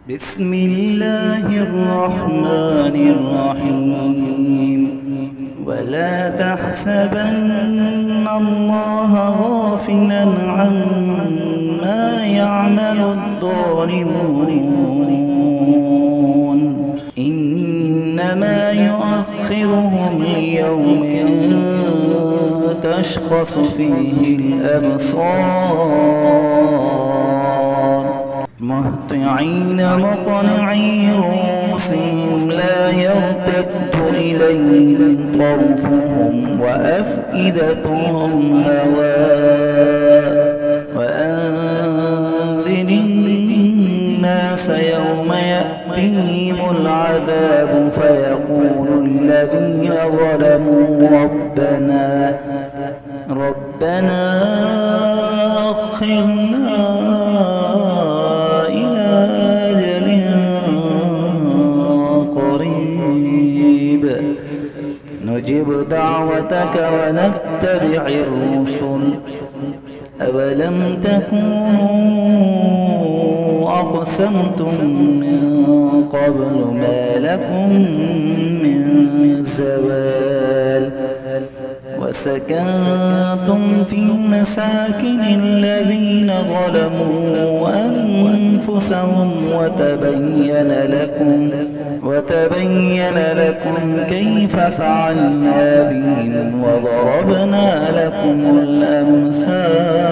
بسم الله الرحمن الرحيم. ولا تحسبن الله غافلا عما يعمل الظالمون، إنما يؤخرهم ليوم تشخص فيه الأبصار، مهطعين مقنعي رؤوسهم لا يرتد إليهم طرفهم وأفئدتهم هواء. وأنذر الناس يوم يأتيهم العذاب فيقول الذين ظلموا ربنا أخرنا إلى أجل قريب نجب دعوتك ونتبع الرسل، أولم تكونوا أقسمتم من قبل ما لكم من زوال، وسكنتم في مساكن الذين ظلموا أنفسهم وتبين لكم كيف فعلنا بهم وضربنا لكم الأمثال